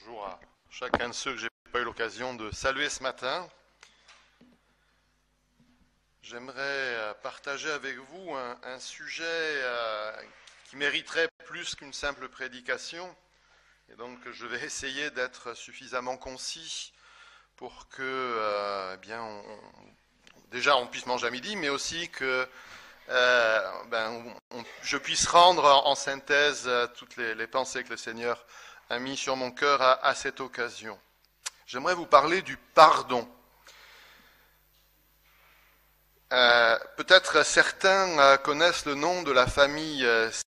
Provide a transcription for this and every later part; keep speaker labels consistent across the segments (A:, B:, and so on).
A: Bonjour à chacun de ceux que je n'ai pas eu l'occasion de saluer ce matin. J'aimerais partager avec vous un sujet qui mériterait plus qu'une simple prédication. Et donc je vais essayer d'être suffisamment concis pour que déjà on puisse manger à midi, mais aussi que je puisse rendre en synthèse toutes les pensées que le Seigneur a mis sur mon cœur à cette occasion. J'aimerais vous parler du pardon. Peut-être certains connaissent le nom de la famille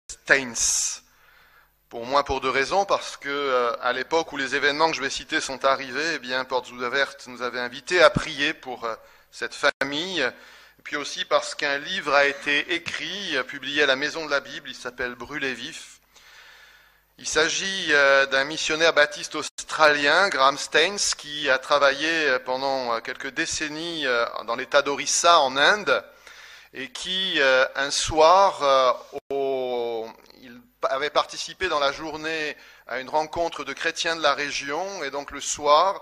A: Steins. Pour moi, pour deux raisons, parce que à l'époque où les événements que je vais citer sont arrivés, Portes Ouvertes nous avait invités à prier pour cette famille. Et puis aussi parce qu'un livre a été écrit, publié à la Maison de la Bible, il s'appelle Brûlés vifs. Il s'agit d'un missionnaire baptiste australien, Graham Staines, qui a travaillé pendant quelques décennies dans l'état d'Orissa en Inde et qui, un soir, il avait participé dans la journée à une rencontre de chrétiens de la région et donc le soir,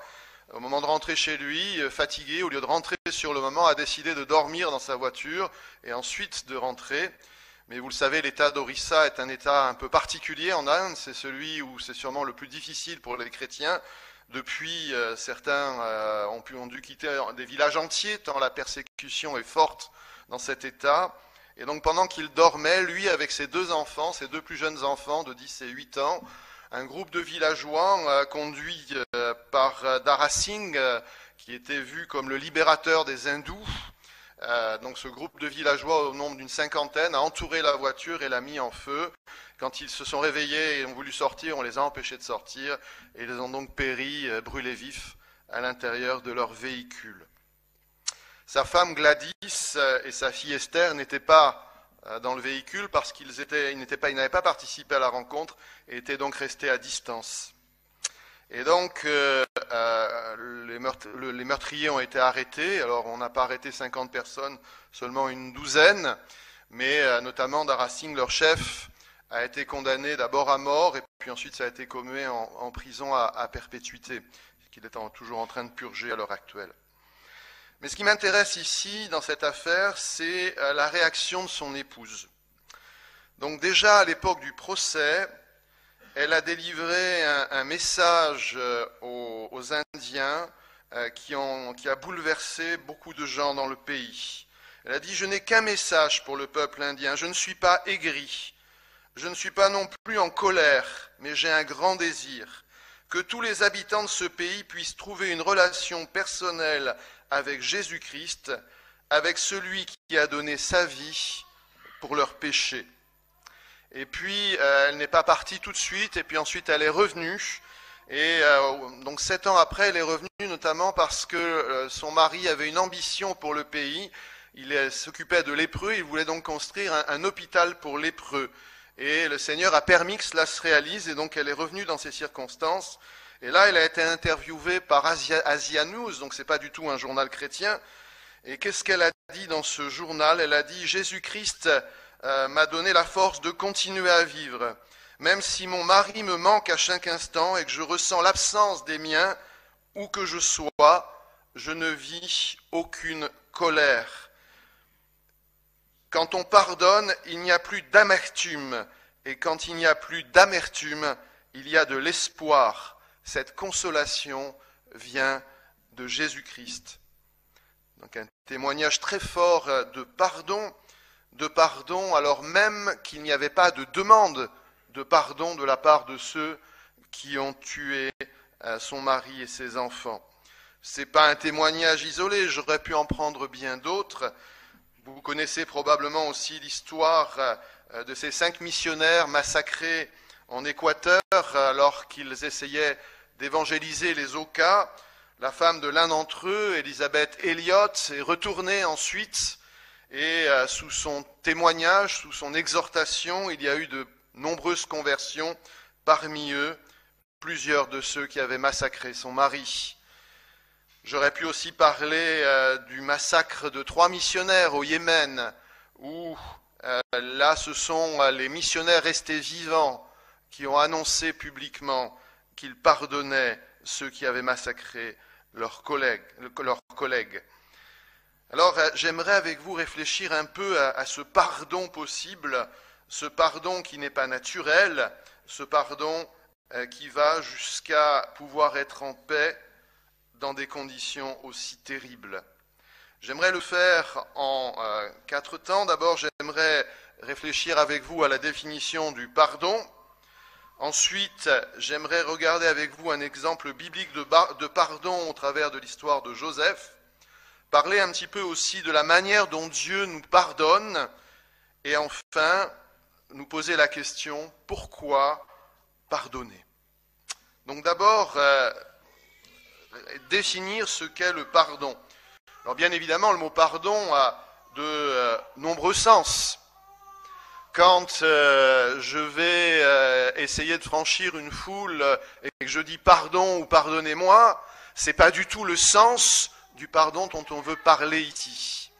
A: au moment de rentrer chez lui, fatigué, au lieu de rentrer sur le moment, a décidé de dormir dans sa voiture et ensuite de rentrer. Mais vous le savez, l'état d'Orissa est un état un peu particulier en Inde. C'est celui où c'est sûrement le plus difficile pour les chrétiens. Depuis, certains ont dû quitter des villages entiers, tant la persécution est forte dans cet état. Et donc pendant qu'il dormait, lui avec ses deux enfants, ses deux plus jeunes enfants de 10 et 8 ans, un groupe de villageois conduit par Dara Singh, qui était vu comme le libérateur des hindous. Donc ce groupe de villageois au nombre d'une cinquantaine a entouré la voiture et l'a mis en feu. Quand ils se sont réveillés et ont voulu sortir, on les a empêchés de sortir et ils ont donc péri, brûlés vifs à l'intérieur de leur véhicule. Sa femme Gladys et sa fille Esther n'étaient pas dans le véhicule parce qu'ils n'avaient pas participé à la rencontre et étaient donc restés à distance. Et donc, les meurtriers ont été arrêtés. Alors, on n'a pas arrêté 50 personnes, seulement une douzaine. Mais notamment, Dara Singh, leur chef, a été condamné d'abord à mort, et puis ensuite ça a été commué en prison à perpétuité, qu'il est toujours en train de purger à l'heure actuelle. Mais ce qui m'intéresse ici, dans cette affaire, c'est la réaction de son épouse. Donc déjà, à l'époque du procès, elle a délivré un message aux Indiens qui a bouleversé beaucoup de gens dans le pays. Elle a dit « Je n'ai qu'un message pour le peuple indien, je ne suis pas aigri, je ne suis pas non plus en colère, mais j'ai un grand désir, que tous les habitants de ce pays puissent trouver une relation personnelle avec Jésus-Christ, avec celui qui a donné sa vie pour leurs péchés. » Et puis, elle n'est pas partie tout de suite, et puis ensuite elle est revenue. Et donc 7 ans après, elle est revenue notamment parce que son mari avait une ambition pour le pays. Il s'occupait de lépreux, il voulait donc construire un hôpital pour lépreux. Et le Seigneur a permis que cela se réalise, et donc elle est revenue dans ces circonstances. Et là, elle a été interviewée par Asia News, donc c'est pas du tout un journal chrétien. Et qu'est-ce qu'elle a dit dans ce journal ? Elle a dit « Jésus-Christ m'a donné la force de continuer à vivre. Même si mon mari me manque à chaque instant et que je ressens l'absence des miens, où que je sois, je ne vis aucune colère. Quand on pardonne, il n'y a plus d'amertume. Et quand il n'y a plus d'amertume, il y a de l'espoir. Cette consolation vient de Jésus-Christ. » Donc un témoignage très fort de pardon alors même qu'il n'y avait pas de demande de pardon de la part de ceux qui ont tué son mari et ses enfants. Ce n'est pas un témoignage isolé, j'aurais pu en prendre bien d'autres. Vous connaissez probablement aussi l'histoire de ces 5 missionnaires massacrés en Équateur alors qu'ils essayaient d'évangéliser les Aucas. La femme de l'un d'entre eux, Elizabeth Elliot, est retournée ensuite. Et sous son témoignage, sous son exhortation, il y a eu de nombreuses conversions, parmi eux, plusieurs de ceux qui avaient massacré son mari. J'aurais pu aussi parler du massacre de 3 missionnaires au Yémen, où là ce sont les missionnaires restés vivants qui ont annoncé publiquement qu'il pardonnait ceux qui avaient massacré leurs collègues. Alors j'aimerais avec vous réfléchir un peu à ce pardon possible, ce pardon qui n'est pas naturel, ce pardon qui va jusqu'à pouvoir être en paix dans des conditions aussi terribles. J'aimerais le faire en 4 temps. D'abord, j'aimerais réfléchir avec vous à la définition du pardon. Ensuite, j'aimerais regarder avec vous un exemple biblique de pardon au travers de l'histoire de Joseph. Parler un petit peu aussi de la manière dont Dieu nous pardonne. Et enfin, nous poser la question, pourquoi pardonner? Donc d'abord, définir ce qu'est le pardon. Alors bien évidemment, le mot pardon a de nombreux sens. Quand je vais essayer de franchir une foule et que je dis pardon ou pardonnez-moi, c'est pas du tout le sens du pardon dont on veut parler ici.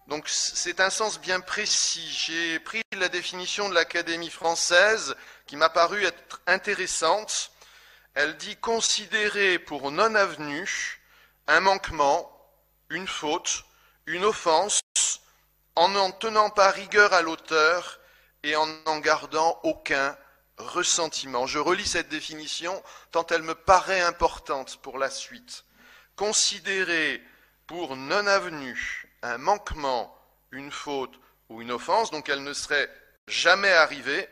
A: Donc c'est un sens bien précis. J'ai pris la définition de l'Académie française qui m'a paru être intéressante. Elle dit considérer pour non avenu un manquement, une faute, une offense, en n'en tenant pas rigueur à l'auteur et en n'en gardant aucun ressentiment. Je relis cette définition tant elle me paraît importante pour la suite. Considérer pour non avenu un manquement, une faute ou une offense, donc elle ne serait jamais arrivée,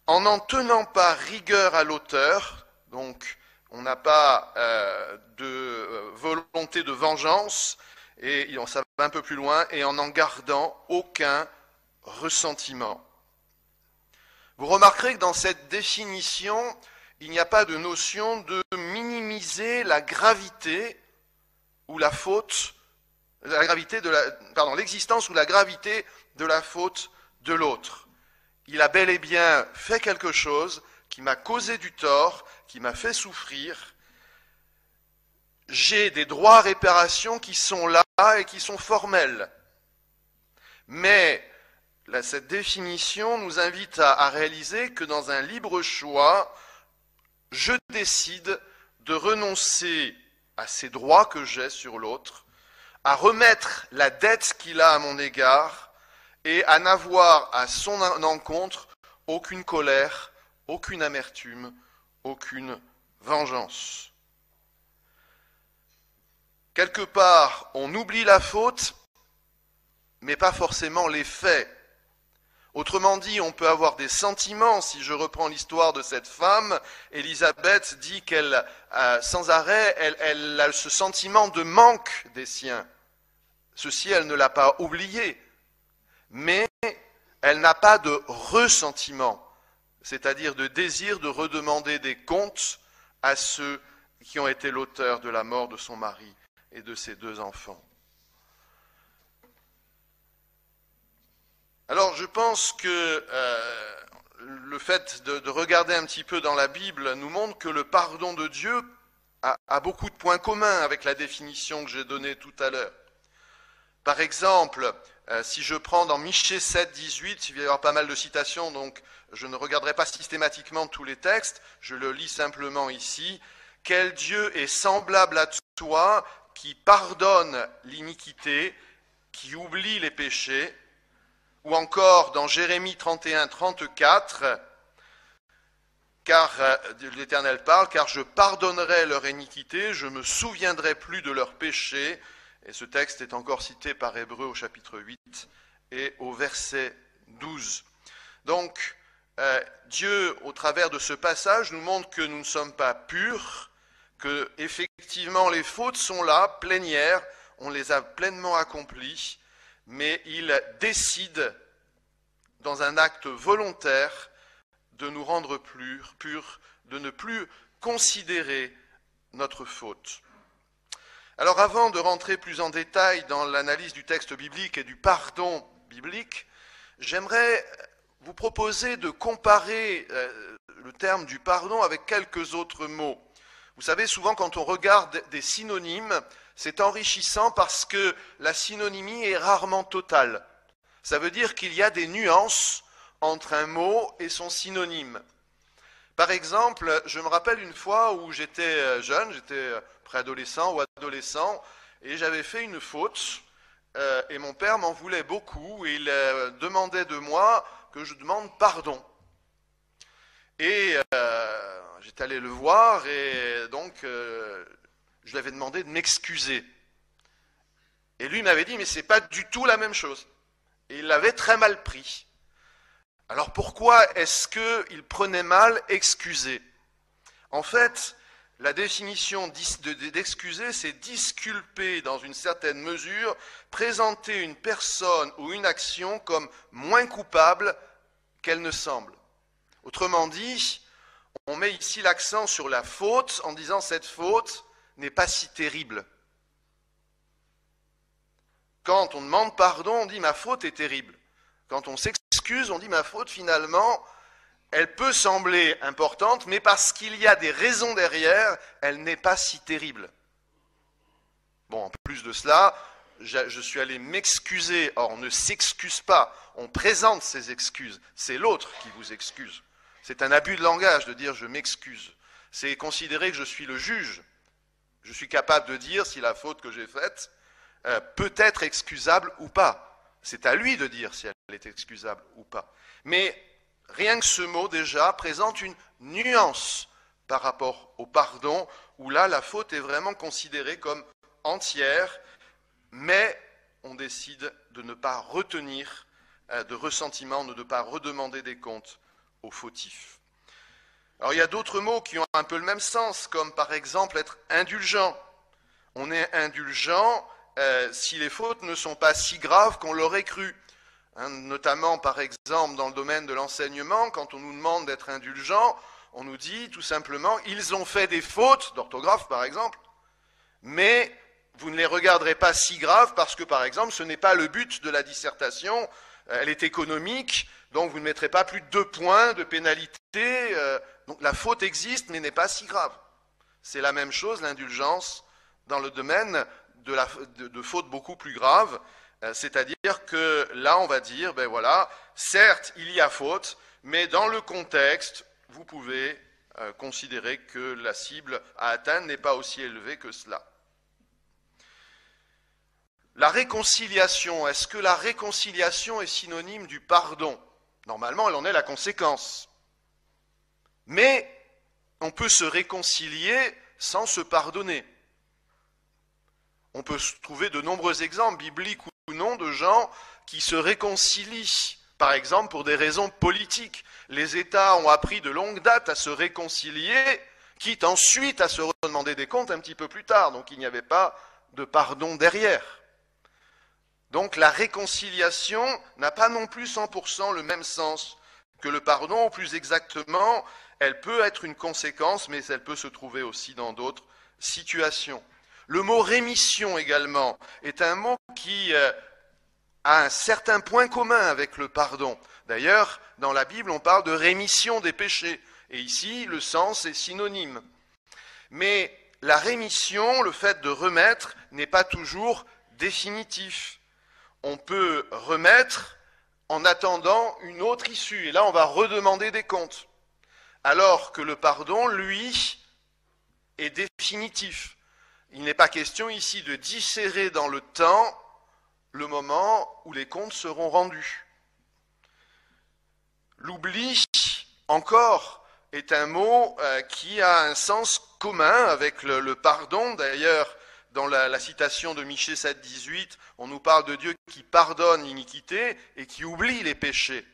A: en n'en tenant pas rigueur à l'auteur, donc on n'a pas de volonté de vengeance, et ça va un peu plus loin, et en n'en gardant aucun ressentiment. Vous remarquerez que dans cette définition, il n'y a pas de notion de minimiser la gravité ou la faute, l'existence ou la gravité de la faute de l'autre. Il a bel et bien fait quelque chose qui m'a causé du tort, qui m'a fait souffrir. J'ai des droits à réparation qui sont là et qui sont formels. Mais cette définition nous invite à réaliser que dans un libre choix, je décide de renoncer à ces droits que j'ai sur l'autre, à remettre la dette qu'il a à mon égard et à n'avoir à son encontre aucune colère, aucune amertume, aucune vengeance. Quelque part, on oublie la faute, mais pas forcément les faits. Autrement dit, on peut avoir des sentiments. Si je reprends l'histoire de cette femme, Élisabeth dit qu'elle, sans arrêt, elle a ce sentiment de manque des siens. Ceci, elle ne l'a pas oublié. Mais elle n'a pas de ressentiment, c'est-à-dire de désir de redemander des comptes à ceux qui ont été l'auteur de la mort de son mari et de ses 2 enfants. Alors je pense que le fait de regarder un petit peu dans la Bible nous montre que le pardon de Dieu a beaucoup de points communs avec la définition que j'ai donnée tout à l'heure. Par exemple, si je prends dans Michée 7, 18, il va y avoir pas mal de citations, donc je ne regarderai pas systématiquement tous les textes, je le lis simplement ici. « Quel Dieu est semblable à toi, qui pardonne l'iniquité, qui oublie les péchés ?» Ou encore dans Jérémie 31, 34, car l'Éternel parle, « Car je pardonnerai leur iniquité, je ne me souviendrai plus de leurs péchés. » Et ce texte est encore cité par Hébreux au chapitre 8 et au verset 12. Donc, Dieu, au travers de ce passage, nous montre que nous ne sommes pas purs, que effectivement les fautes sont là, plénières, on les a pleinement accomplies, mais il décide, dans un acte volontaire, de nous rendre purs, de ne plus considérer notre faute. Alors avant de rentrer plus en détail dans l'analyse du texte biblique et du pardon biblique, j'aimerais vous proposer de comparer le terme du pardon avec quelques autres mots. Vous savez, souvent quand on regarde des synonymes, c'est enrichissant parce que la synonymie est rarement totale. Ça veut dire qu'il y a des nuances entre un mot et son synonyme. Par exemple, je me rappelle une fois où j'étais jeune, j'étais préadolescent ou adolescent, et j'avais fait une faute, et mon père m'en voulait beaucoup, et il demandait de moi que je demande pardon. Et j'étais allé le voir, et donc je lui avais demandé de m'excuser. Et lui m'avait dit, mais c'est pas du tout la même chose. Et il l'avait très mal pris. Alors pourquoi est-ce qu'il prenait mal excuser? En fait, la définition d'excuser, c'est disculper dans une certaine mesure, présenter une personne ou une action comme moins coupable qu'elle ne semble. Autrement dit, on met ici l'accent sur la faute en disant cette faute n'est pas si terrible. Quand on demande pardon, on dit ma faute est terrible. Quand on s'excuse, on dit ma faute finalement, elle peut sembler importante, mais parce qu'il y a des raisons derrière, elle n'est pas si terrible. Bon, en plus de cela, je suis allé m'excuser. Or, on ne s'excuse pas, on présente ses excuses. C'est l'autre qui vous excuse. C'est un abus de langage de dire je m'excuse. C'est considérer que je suis le juge. Je suis capable de dire si la faute que j'ai faite peut être excusable ou pas. C'est à lui de dire si elle est excusable ou pas. Mais rien que ce mot déjà présente une nuance par rapport au pardon, où là la faute est vraiment considérée comme entière, mais on décide de ne pas retenir de ressentiment, de ne pas redemander des comptes aux fautifs. Alors il y a d'autres mots qui ont un peu le même sens, comme par exemple être indulgent. On est indulgent si les fautes ne sont pas si graves qu'on l'aurait cru. Notamment, par exemple, dans le domaine de l'enseignement, quand on nous demande d'être indulgent, on nous dit tout simplement « ils ont fait des fautes », d'orthographe par exemple, mais vous ne les regarderez pas si graves parce que, par exemple, ce n'est pas le but de la dissertation, elle est économique, donc vous ne mettrez pas plus de 2 points de pénalité, donc la faute existe mais n'est pas si grave. C'est la même chose, l'indulgence, dans le domaine de fautes beaucoup plus graves, c'est-à-dire que là on va dire, ben voilà, certes il y a faute, mais dans le contexte, vous pouvez considérer que la cible à atteindre n'est pas aussi élevée que cela. La réconciliation, est-ce que la réconciliation est synonyme du pardon? Normalement, elle en est la conséquence. Mais on peut se réconcilier sans se pardonner. On peut trouver de nombreux exemples, bibliques ou non, de gens qui se réconcilient, par exemple pour des raisons politiques. Les États ont appris de longue date à se réconcilier, quitte ensuite à se redemander des comptes un petit peu plus tard. Donc il n'y avait pas de pardon derrière. Donc la réconciliation n'a pas non plus 100% le même sens que le pardon, ou plus exactement, elle peut être une conséquence, mais elle peut se trouver aussi dans d'autres situations. Le mot rémission également est un mot qui a un certain point commun avec le pardon. D'ailleurs, dans la Bible, on parle de rémission des péchés. Et ici, le sens est synonyme. Mais la rémission, le fait de remettre, n'est pas toujours définitif. On peut remettre en attendant une autre issue. Et là, on va redemander des comptes. Alors que le pardon, lui, est définitif. Il n'est pas question ici de dissérer dans le temps le moment où les comptes seront rendus. L'oubli, encore, est un mot qui a un sens commun avec le pardon. D'ailleurs, dans la citation de Michée 7,18, on nous parle de Dieu qui pardonne l'iniquité et qui oublie les péchés.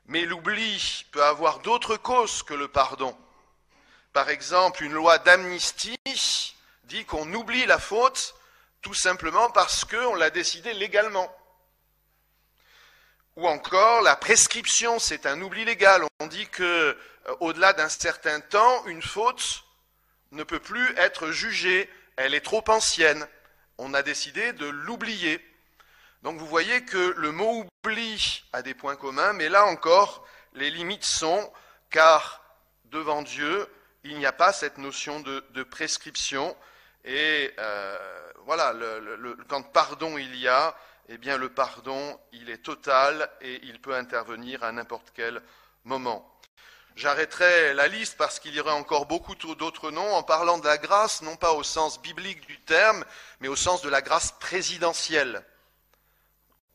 A: Mais l'oubli peut avoir d'autres causes que le pardon. Par exemple, une loi d'amnistie dit qu'on oublie la faute tout simplement parce qu'on l'a décidé légalement. Ou encore, la prescription, c'est un oubli légal. On dit que, au-delà d'un certain temps, une faute ne peut plus être jugée. Elle est trop ancienne. On a décidé de l'oublier. Donc vous voyez que le mot oubli a des points communs, mais là encore, les limites sont, car devant Dieu, il n'y a pas cette notion de prescription. Et voilà, quand pardon il y a, eh bien le pardon, il est total et il peut intervenir à n'importe quel moment. J'arrêterai la liste parce qu'il y aurait encore beaucoup d'autres noms en parlant de la grâce, non pas au sens biblique du terme, mais au sens de la grâce présidentielle.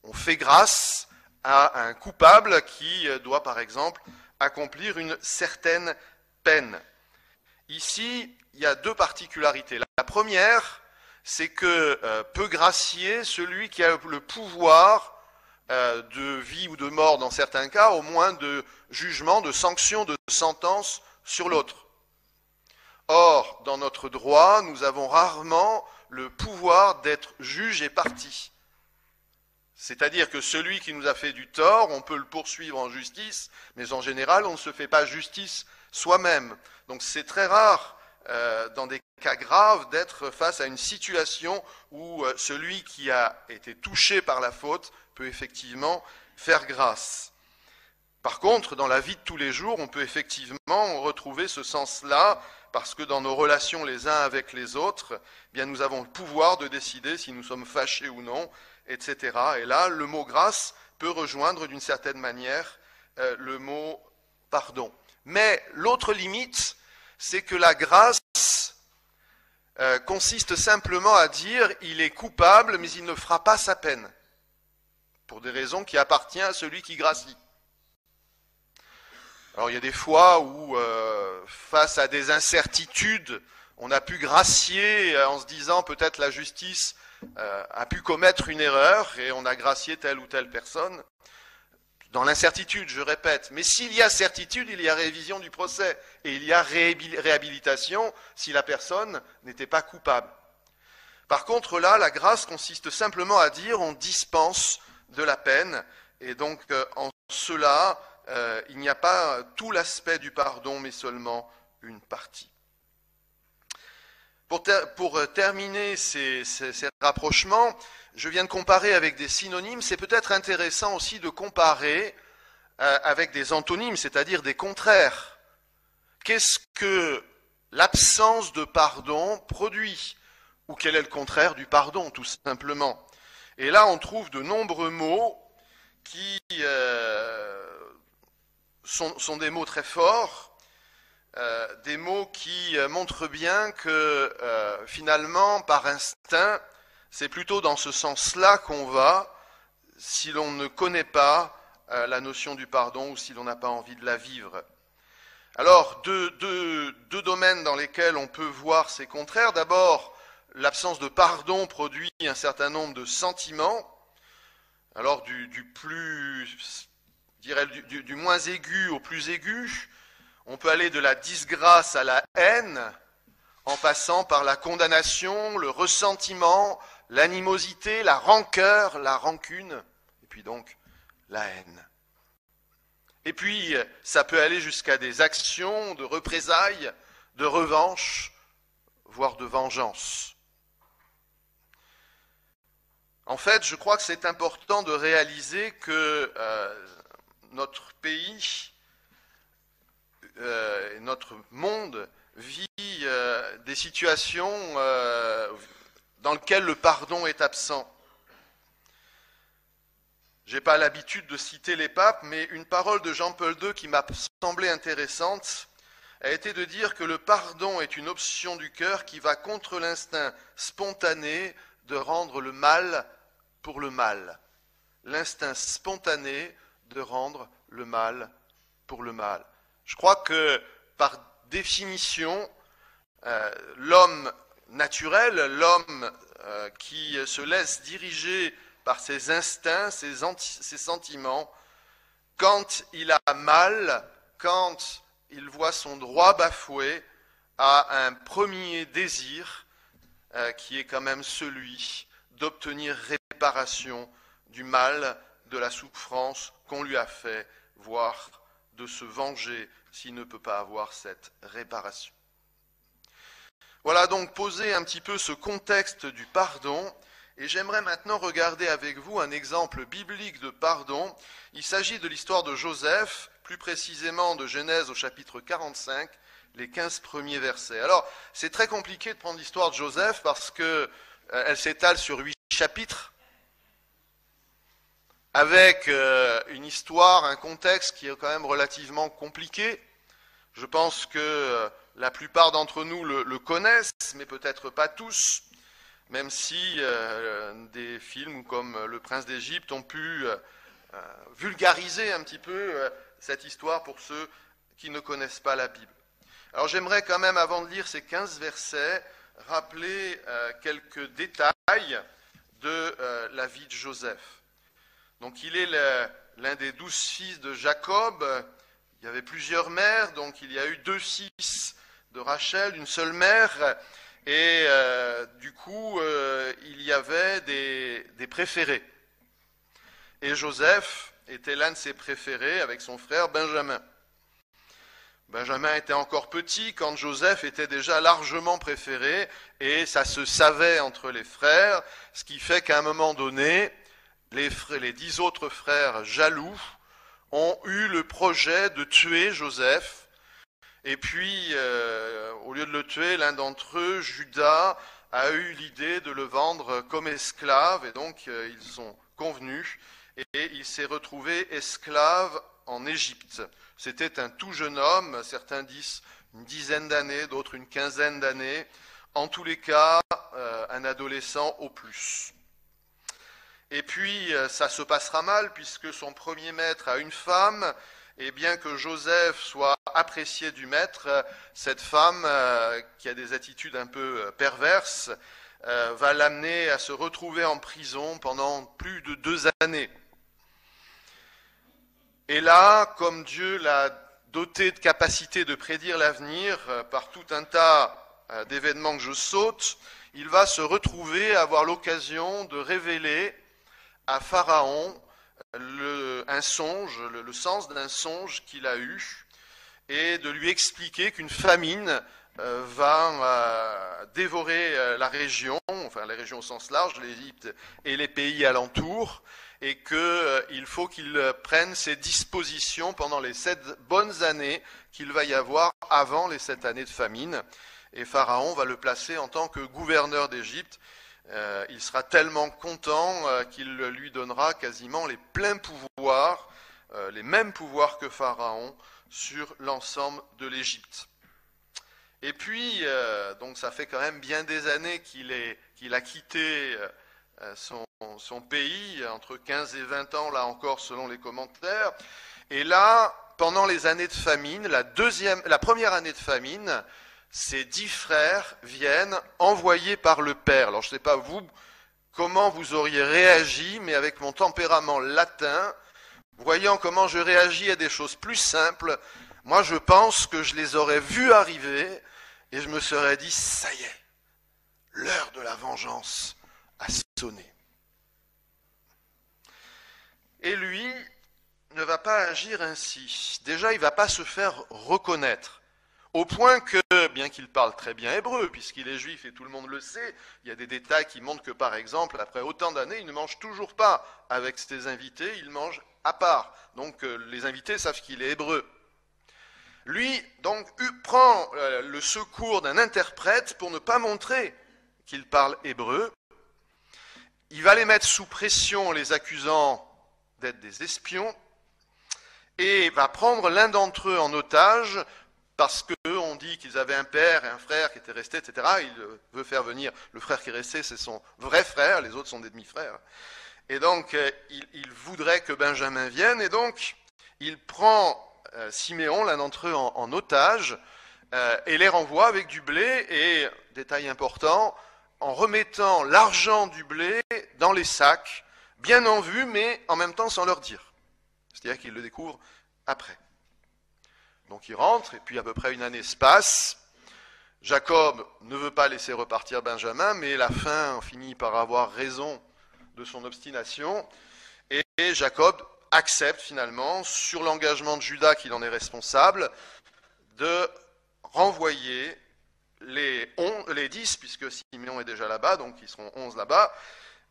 A: On fait grâce à un coupable qui doit, par exemple, accomplir une certaine peine. Ici, il y a deux particularités. La première, c'est que peut gracier celui qui a le pouvoir de vie ou de mort dans certains cas, au moins de jugement, de sanction, de sentence sur l'autre. Or, dans notre droit, nous avons rarement le pouvoir d'être juge et partie. C'est-à-dire que celui qui nous a fait du tort, on peut le poursuivre en justice, mais en général, on ne se fait pas justice soi-même. Donc c'est très rare, dans des cas graves, d'être face à une situation où celui qui a été touché par la faute peut effectivement faire grâce. Par contre, dans la vie de tous les jours, on peut effectivement retrouver ce sens-là, parce que dans nos relations les uns avec les autres, eh bien, nous avons le pouvoir de décider si nous sommes fâchés ou non, etc. Et là, le mot grâce peut rejoindre d'une certaine manière le mot pardon. Mais l'autre limite, c'est que la grâce consiste simplement à dire il est coupable, mais il ne fera pas sa peine, pour des raisons qui appartiennent à celui qui gracie. Alors il y a des fois où, face à des incertitudes, on a pu gracier en se disant peut-être la justice a pu commettre une erreur et on a gracié telle ou telle personne. Dans l'incertitude, je répète. Mais s'il y a certitude, il y a révision du procès et il y a réhabilitation si la personne n'était pas coupable. Par contre, là, la grâce consiste simplement à dire on dispense de la peine. Et donc, en cela, il n'y a pas tout l'aspect du pardon, mais seulement une partie. Pour terminer ces rapprochements, je viens de comparer avec des synonymes. C'est peut-être intéressant aussi de comparer avec des antonymes, c'est-à-dire des contraires. Qu'est-ce que l'absence de pardon produit? Ou quel est le contraire du pardon, tout simplement? Et là, on trouve de nombreux mots qui sont des mots très forts, des mots qui montrent bien que finalement, par instinct, c'est plutôt dans ce sens-là qu'on va, si l'on ne connaît pas la notion du pardon ou si l'on n'a pas envie de la vivre. Alors, deux domaines dans lesquels on peut voir ces contraires. D'abord, l'absence de pardon produit un certain nombre de sentiments. Alors, du moins aigu au plus aigu. On peut aller de la disgrâce à la haine, en passant par la condamnation, le ressentiment, l'animosité, la rancœur, la rancune, et puis donc la haine. Et puis, ça peut aller jusqu'à des actions de représailles, de revanche, voire de vengeance. En fait, je crois que c'est important de réaliser que notre pays, notre monde vit des situations dans lesquelles le pardon est absent. Je n'ai pas l'habitude de citer les papes, mais une parole de Jean-Paul II qui m'a semblé intéressante a été de dire que le pardon est une option du cœur qui va contre l'instinct spontané de rendre le mal pour le mal. L'instinct spontané de rendre le mal pour le mal. Je crois que, par définition, l'homme naturel, l'homme qui se laisse diriger par ses instincts, ses sentiments, quand il a mal, quand il voit son droit bafoué, a un premier désir qui est quand même celui d'obtenir réparation du mal, de la souffrance qu'on lui a fait, voire de se venger s'il ne peut pas avoir cette réparation. Voilà donc poser un petit peu ce contexte du pardon, et j'aimerais maintenant regarder avec vous un exemple biblique de pardon. Il s'agit de l'histoire de Joseph, plus précisément de Genèse au chapitre 45, les 15 premiers versets. Alors, c'est très compliqué de prendre l'histoire de Joseph parce qu'elle s'étale sur 8 chapitres, avec une histoire, un contexte qui est quand même relativement compliqué. Je pense que la plupart d'entre nous le connaissent, mais peut-être pas tous, même si des films comme Le Prince d'Égypte ont pu vulgariser un petit peu cette histoire pour ceux qui ne connaissent pas la Bible. Alors j'aimerais quand même, avant de lire ces 15 versets, rappeler quelques détails de la vie de Joseph. Donc il est l'un des 12 fils de Jacob. Il y avait plusieurs mères, donc il y a eu 2 fils de Rachel, une seule mère, et du coup il y avait des préférés. Et Joseph était l'un de ses préférés avec son frère Benjamin. Benjamin était encore petit quand Joseph était déjà largement préféré, et ça se savait entre les frères, ce qui fait qu'à un moment donné, les 10 autres frères jaloux ont eu le projet de tuer Joseph, et puis au lieu de le tuer, l'un d'entre eux, Judas, a eu l'idée de le vendre comme esclave, et donc ils sont convenus, et il s'est retrouvé esclave en Égypte. C'était un tout jeune homme, certains disent une dizaine d'années, d'autres une quinzaine d'années, en tous les cas un adolescent au plus. Et puis ça se passera mal puisque son premier maître a une femme, et bien que Joseph soit apprécié du maître, cette femme qui a des attitudes un peu perverses va l'amener à se retrouver en prison pendant plus de 2 années. Et là, comme Dieu l'a doté de capacité de prédire l'avenir par tout un tas d'événements que je saute, il va se retrouver à avoir l'occasion de révéler à Pharaon un songe, le sens d'un songe qu'il a eu, et de lui expliquer qu'une famine va dévorer la région, enfin la région au sens large, l'Égypte et les pays alentours, et qu'il faut qu'il prenne ses dispositions pendant les 7 bonnes années qu'il va y avoir avant les 7 années de famine. Et Pharaon va le placer en tant que gouverneur d'Égypte. Il sera tellement content qu'il lui donnera quasiment les pleins pouvoirs, les mêmes pouvoirs que Pharaon sur l'ensemble de l'Égypte. Et puis, donc ça fait quand même bien des années qu'il a quitté son pays, entre 15 et 20 ans, là encore, selon les commentaires. Et là, pendant les années de famine, la première année de famine, ses 10 frères viennent envoyés par le père. Alors, je ne sais pas vous, comment vous auriez réagi, mais avec mon tempérament latin, voyant comment je réagis à des choses plus simples, moi, je pense que je les aurais vus arriver et je me serais dit, ça y est, l'heure de la vengeance a sonné. Et lui ne va pas agir ainsi. Déjà, il ne va pas se faire reconnaître. Au point que, bien qu'il parle très bien hébreu, puisqu'il est juif et tout le monde le sait, il y a des détails qui montrent que, par exemple, après autant d'années, il ne mange toujours pas avec ses invités, il mange à part. Donc les invités savent qu'il est hébreu. Lui, donc, prend le secours d'un interprète pour ne pas montrer qu'il parle hébreu. Il va les mettre sous pression, les accusant d'être des espions, et va prendre l'un d'entre eux en otage, parce qu'on dit qu'ils avaient un père et un frère qui étaient restés, etc. Il veut faire venir le frère qui est resté, c'est son vrai frère, les autres sont des demi-frères. Et donc, il voudrait que Benjamin vienne, et donc, il prend Siméon, l'un d'entre eux, en otage, et les renvoie avec du blé, et, détail important, en remettant l'argent du blé dans les sacs, bien en vue, mais en même temps sans leur dire. C'est-à-dire qu'ils le découvrent après. Donc il rentre, et puis à peu près une année se passe. Jacob ne veut pas laisser repartir Benjamin, mais la faim finit par avoir raison de son obstination, et Jacob accepte finalement, sur l'engagement de Judas qu'il en est responsable, de renvoyer les 10, puisque Siméon est déjà là-bas, donc ils seront 11 là-bas,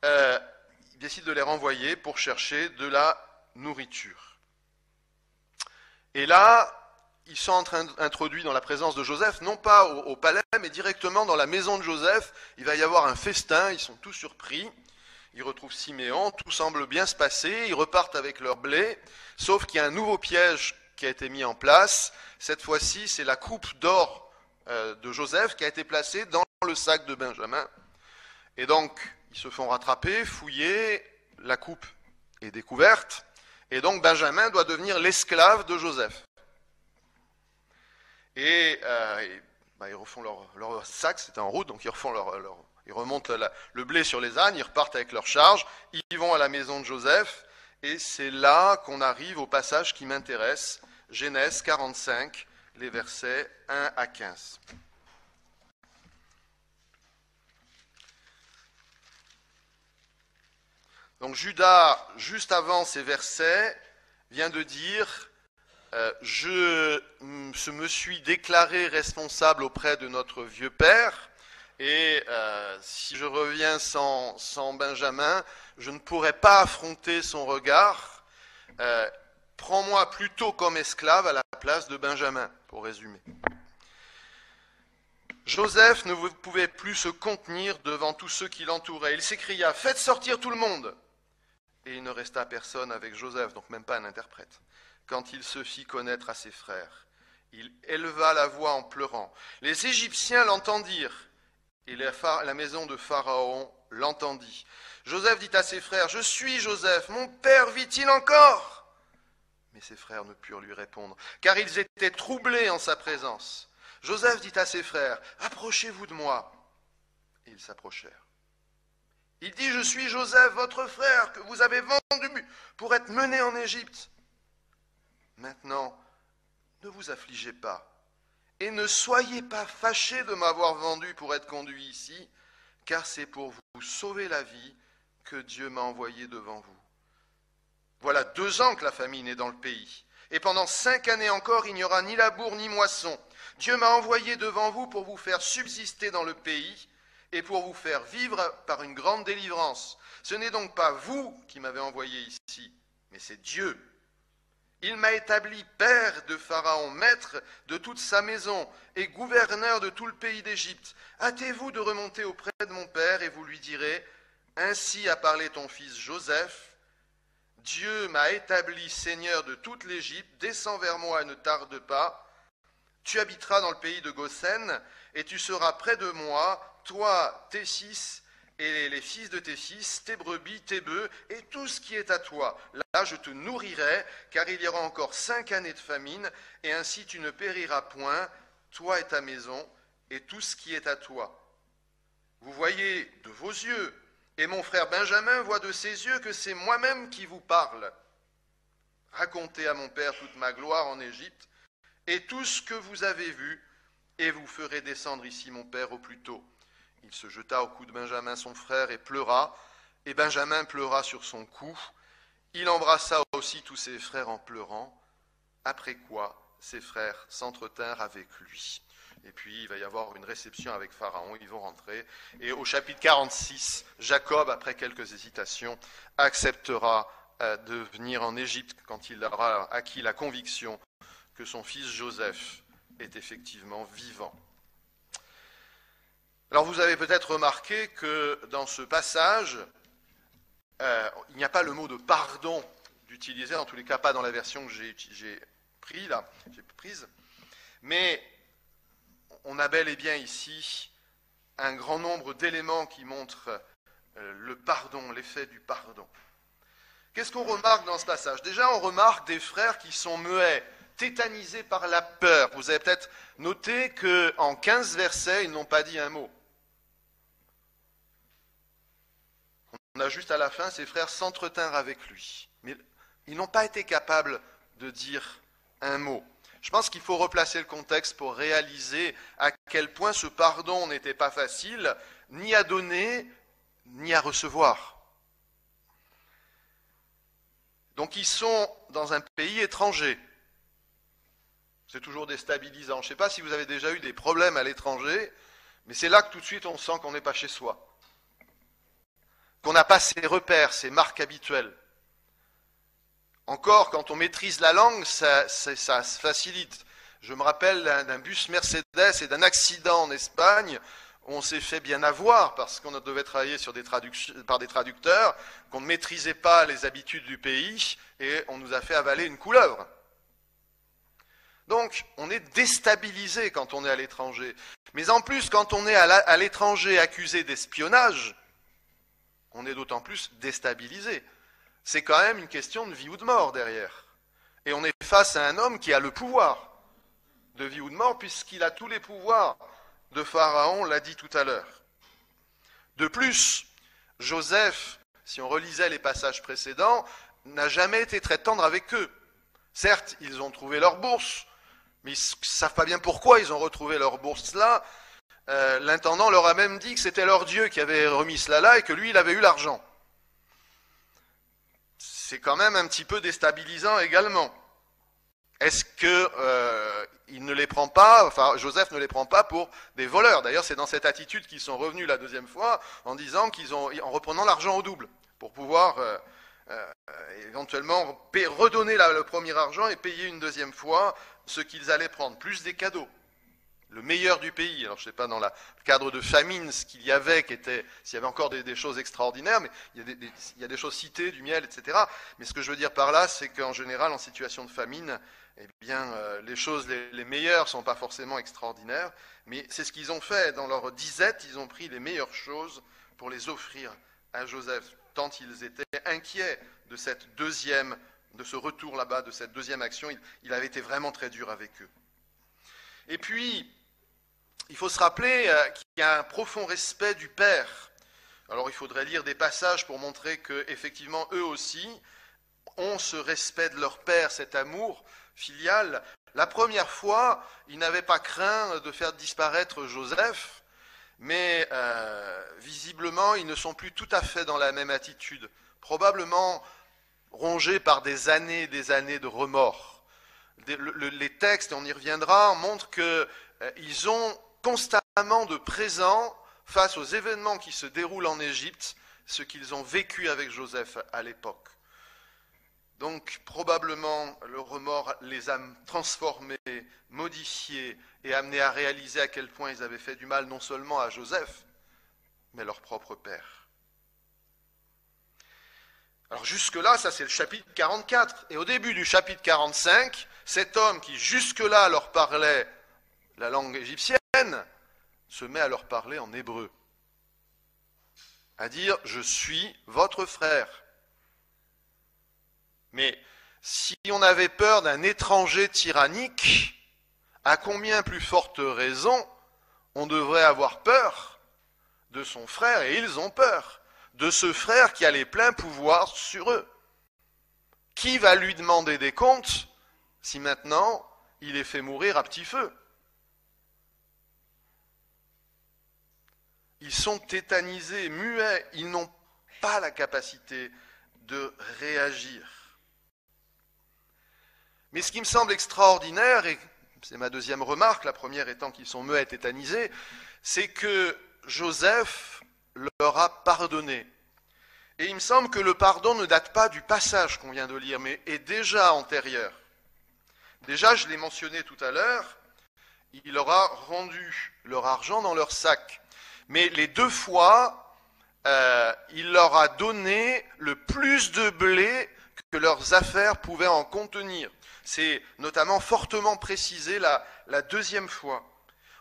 A: il décide de les renvoyer pour chercher de la nourriture. Et là, ils sont introduits dans la présence de Joseph, non pas au palais, mais directement dans la maison de Joseph. Il va y avoir un festin, ils sont tous surpris. Ils retrouvent Siméon, tout semble bien se passer, ils repartent avec leur blé, sauf qu'il y a un nouveau piège qui a été mis en place. Cette fois-ci, c'est la coupe d'or de Joseph qui a été placée dans le sac de Benjamin. Et donc, ils se font rattraper, fouiller, la coupe est découverte, et donc Benjamin doit devenir l'esclave de Joseph. Et ils refont leur sac, c'était en route, donc ils remontent le blé sur les ânes, ils repartent avec leur charge, ils vont à la maison de Joseph, et c'est là qu'on arrive au passage qui m'intéresse, Genèse 45, les versets 1 à 15. Donc Judas, juste avant ces versets, vient de dire je me suis déclaré responsable auprès de notre vieux père, et si je reviens sans Benjamin, je ne pourrai pas affronter son regard. Prends-moi plutôt comme esclave à la place de Benjamin, pour résumer. Joseph ne pouvait plus se contenir devant tous ceux qui l'entouraient. Il s'écria « Faites sortir tout le monde !» Et il ne resta personne avec Joseph, donc même pas un interprète. Quand il se fit connaître à ses frères, il éleva la voix en pleurant. Les Égyptiens l'entendirent, et la maison de Pharaon l'entendit. Joseph dit à ses frères, « Je suis Joseph, mon père vit-il encore ?» Mais ses frères ne purent lui répondre, car ils étaient troublés en sa présence. Joseph dit à ses frères, « Approchez-vous de moi. » Et ils s'approchèrent. Il dit, « Je suis Joseph, votre frère, que vous avez vendu pour être mené en Égypte. Maintenant, ne vous affligez pas, et ne soyez pas fâchés de m'avoir vendu pour être conduit ici, car c'est pour vous sauver la vie que Dieu m'a envoyé devant vous. Voilà 2 ans que la famine est dans le pays, et pendant 5 années encore, il n'y aura ni labour ni moisson. Dieu m'a envoyé devant vous pour vous faire subsister dans le pays, et pour vous faire vivre par une grande délivrance. Ce n'est donc pas vous qui m'avez envoyé ici, mais c'est Dieu. Il m'a établi père de Pharaon, maître de toute sa maison et gouverneur de tout le pays d'Égypte. Hâtez-vous de remonter auprès de mon père et vous lui direz, « Ainsi a parlé ton fils Joseph. Dieu m'a établi seigneur de toute l'Égypte. Descends vers moi et ne tarde pas. Tu habiteras dans le pays de Goshen et tu seras près de moi, toi, tes fils et les fils de tes fils, tes brebis, tes bœufs et tout ce qui est à toi. Là, je te nourrirai, car il y aura encore 5 années de famine, et ainsi tu ne périras point, toi et ta maison, et tout ce qui est à toi. Vous voyez de vos yeux, et mon frère Benjamin voit de ses yeux que c'est moi-même qui vous parle. Racontez à mon père toute ma gloire en Égypte, et tout ce que vous avez vu, et vous ferez descendre ici mon père au plus tôt. Il se jeta au cou de Benjamin son frère et pleura, et Benjamin pleura sur son cou. Il embrassa aussi tous ses frères en pleurant, après quoi ses frères s'entretinrent avec lui. Et puis il va y avoir une réception avec Pharaon, ils vont rentrer. Et au chapitre 46, Jacob, après quelques hésitations, acceptera de venir en Égypte quand il aura acquis la conviction que son fils Joseph est effectivement vivant. Alors vous avez peut-être remarqué que dans ce passage, il n'y a pas le mot de pardon d'utiliser, en tous les cas pas dans la version que j'ai prise, mais on a bel et bien ici un grand nombre d'éléments qui montrent le pardon, l'effet du pardon. Qu'est-ce qu'on remarque dans ce passage? Déjà, on remarque des frères qui sont muets, tétanisés par la peur. Vous avez peut-être noté qu'en 15 versets, ils n'ont pas dit un mot. On a juste à la fin, ses frères s'entretinrent avec lui. Mais ils n'ont pas été capables de dire un mot. Je pense qu'il faut replacer le contexte pour réaliser à quel point ce pardon n'était pas facile, ni à donner, ni à recevoir. Donc ils sont dans un pays étranger. C'est toujours déstabilisant. Je ne sais pas si vous avez déjà eu des problèmes à l'étranger, mais c'est là que tout de suite on sent qu'on n'est pas chez soi. Qu'on n'a pas ses repères, ses marques habituelles. Encore, quand on maîtrise la langue, ça se facilite. Je me rappelle d'un bus Mercedes et d'un accident en Espagne où on s'est fait bien avoir parce qu'on devait travailler par des traducteurs, qu'on ne maîtrisait pas les habitudes du pays et on nous a fait avaler une couleuvre. Donc, on est déstabilisé quand on est à l'étranger. Mais en plus, quand on est à l'étranger accusé d'espionnage, on est d'autant plus déstabilisé. C'est quand même une question de vie ou de mort derrière. Et on est face à un homme qui a le pouvoir de vie ou de mort, puisqu'il a tous les pouvoirs de Pharaon, on l'a dit tout à l'heure. De plus, Joseph, si on relisait les passages précédents, n'a jamais été très tendre avec eux. Certes, ils ont trouvé leur bourse, mais ils ne savent pas bien pourquoi ils ont retrouvé leur bourse là. L'intendant leur a même dit que c'était leur Dieu qui avait remis cela là et que lui, il avait eu l'argent. C'est quand même un petit peu déstabilisant également. Est-ce que il ne les prend pas, enfin Joseph ne les prend pas pour des voleurs? D'ailleurs, c'est dans cette attitude qu'ils sont revenus la deuxième fois en disant en reprenant l'argent au double pour pouvoir éventuellement redonner le premier argent et payer une deuxième fois ce qu'ils allaient prendre, plus des cadeaux. Le meilleur du pays. Alors je ne sais pas dans le cadre de famine ce qu'il y avait, s'il y avait encore des choses extraordinaires, mais il y a des choses citées, du miel, etc. Mais ce que je veux dire par là, c'est qu'en général, en situation de famine, eh bien, les choses les meilleures ne sont pas forcément extraordinaires, mais c'est ce qu'ils ont fait. Dans leur disette, ils ont pris les meilleures choses pour les offrir à Joseph, tant ils étaient inquiets de de ce retour là-bas, de cette deuxième action. Il avait été vraiment très dur avec eux. Et puis, il faut se rappeler qu'il y a un profond respect du Père. Alors il faudrait lire des passages pour montrer qu'effectivement, eux aussi ont ce respect de leur Père, cet amour filial. La première fois, ils n'avaient pas craint de faire disparaître Joseph, mais visiblement, ils ne sont plus tout à fait dans la même attitude. Probablement rongés par des années de remords. Les textes, on y reviendra, montrent qu'ils ont constamment de présent, face aux événements qui se déroulent en Égypte, ce qu'ils ont vécu avec Joseph à l'époque. Donc probablement le remords les a transformés, modifiés et amenés à réaliser à quel point ils avaient fait du mal non seulement à Joseph, mais leur propre père. Alors jusque-là, ça c'est le chapitre 44. Et au début du chapitre 45, cet homme qui jusque-là leur parlait la langue égyptienne, se met à leur parler en hébreu. À dire, je suis votre frère. Mais si on avait peur d'un étranger tyrannique, à combien plus forte raison on devrait avoir peur de son frère, et ils ont peur, de ce frère qui a les pleins pouvoirs sur eux. Qui va lui demander des comptes si maintenant il les fait mourir à petit feu? Ils sont tétanisés, muets, ils n'ont pas la capacité de réagir. Mais ce qui me semble extraordinaire, et c'est ma deuxième remarque, la première étant qu'ils sont muets et tétanisés, c'est que Joseph leur a pardonné. Et il me semble que le pardon ne date pas du passage qu'on vient de lire, mais est déjà antérieur. Déjà, je l'ai mentionné tout à l'heure, il leur a rendu leur argent dans leur sac. Mais les deux fois, il leur a donné le plus de blé que leurs affaires pouvaient en contenir. C'est notamment fortement précisé la deuxième fois.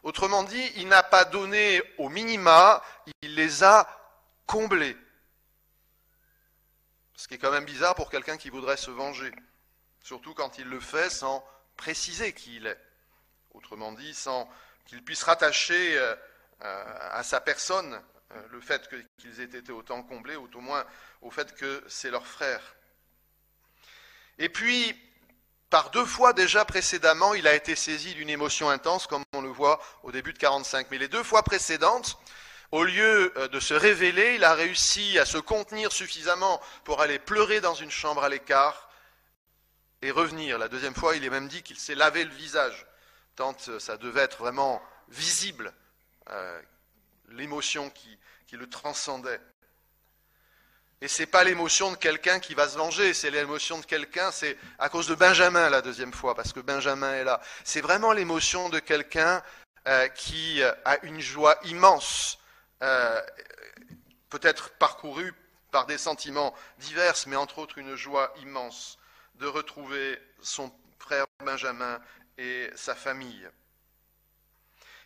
A: Autrement dit, il n'a pas donné au minima, il les a comblés. Ce qui est quand même bizarre pour quelqu'un qui voudrait se venger. Surtout quand il le fait sans préciser qui il est. Autrement dit, sans qu'il puisse rattacher à sa personne le fait qu'ils aient été autant comblés, ou au moins au fait que c'est leur frère. Et puis, par deux fois déjà précédemment, il a été saisi d'une émotion intense, comme on le voit au début de 45. Mais les deux fois précédentes, au lieu de se révéler, il a réussi à se contenir suffisamment pour aller pleurer dans une chambre à l'écart et revenir. La deuxième fois, il est même dit qu'il s'est lavé le visage, tant ça devait être vraiment visible. L'émotion qui le transcendait. Et c'est pas l'émotion de quelqu'un qui va se venger, c'est l'émotion de quelqu'un, c'est à cause de Benjamin la deuxième fois, parce que Benjamin est là. C'est vraiment l'émotion de quelqu'un qui a une joie immense, peut-être parcourue par des sentiments divers, mais entre autres une joie immense de retrouver son frère Benjamin et sa famille.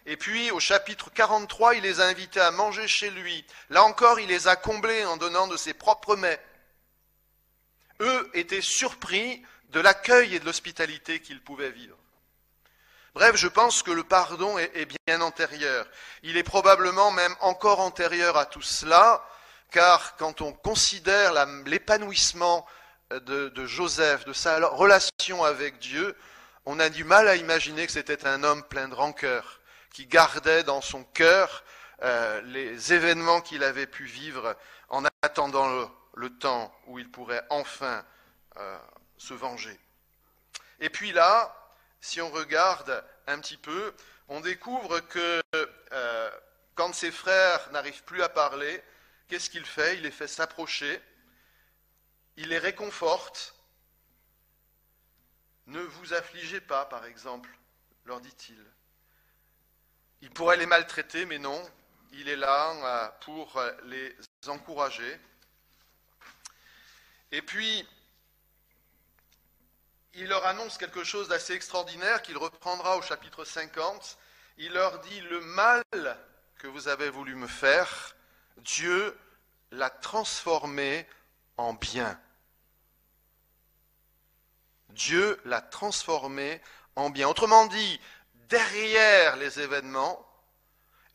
A: Et puis au chapitre 43, il les a invités à manger chez lui. Là encore, il les a comblés en donnant de ses propres mets. Eux étaient surpris de l'accueil et de l'hospitalité qu'ils pouvaient vivre. Bref, je pense que le pardon est bien antérieur. Il est probablement même encore antérieur à tout cela, car quand on considère l'épanouissement de Joseph, de sa relation avec Dieu, on a du mal à imaginer que c'était un homme plein de rancœur, qui gardait dans son cœur les événements qu'il avait pu vivre en attendant le temps où il pourrait enfin se venger. Et puis là, si on regarde un petit peu, on découvre que quand ses frères n'arrivent plus à parler, qu'est-ce qu'il fait? Il les fait s'approcher, il les réconforte. Ne vous affligez pas, par exemple, leur dit-il. Il pourrait les maltraiter, mais non, il est là pour les encourager. Et puis, il leur annonce quelque chose d'assez extraordinaire qu'il reprendra au chapitre 50. Il leur dit, le mal que vous avez voulu me faire, Dieu l'a transformé en bien. Dieu l'a transformé en bien. Autrement dit, derrière les événements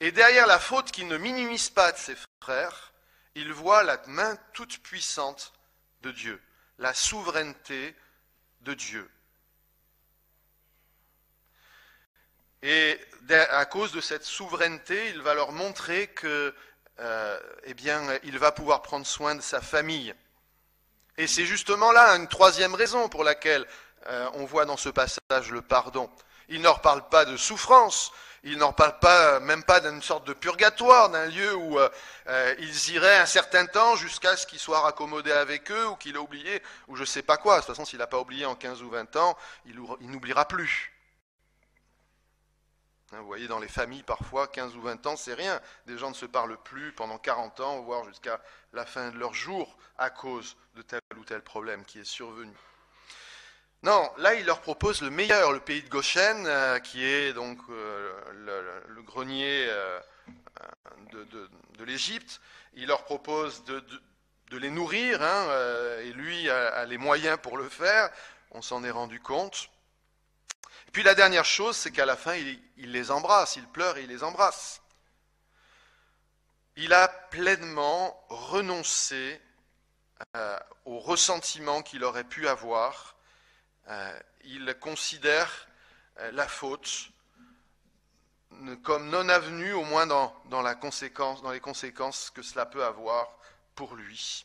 A: et derrière la faute qu'il ne minimise pas de ses frères, il voit la main toute puissante de Dieu, la souveraineté de Dieu. Et à cause de cette souveraineté, il va leur montrer que, il va pouvoir prendre soin de sa famille. Et c'est justement là une troisième raison pour laquelle on voit dans ce passage le pardon. Il ne leur parle pas de souffrance, il ne leur parle même pas d'une sorte de purgatoire, d'un lieu où ils iraient un certain temps jusqu'à ce qu'ils soient raccommodés avec eux ou qu'il ait oublié, ou je ne sais pas quoi. De toute façon, s'il n'a pas oublié en 15 ou 20 ans, il n'oubliera plus. Vous voyez, dans les familles, parfois, 15 ou 20 ans, c'est rien. Des gens ne se parlent plus pendant 40 ans, voire jusqu'à la fin de leur jour, à cause de tel ou tel problème qui est survenu. Non, là, il leur propose le meilleur, le pays de Goshen, qui est donc le grenier de l'Égypte. Il leur propose de les nourrir, et lui a les moyens pour le faire. On s'en est rendu compte. Et puis la dernière chose, c'est qu'à la fin, il les embrasse, il pleure et il les embrasse. Il a pleinement renoncé au ressentiment qu'il aurait pu avoir. Il considère la faute comme non avenue, au moins dans les conséquences que cela peut avoir pour lui.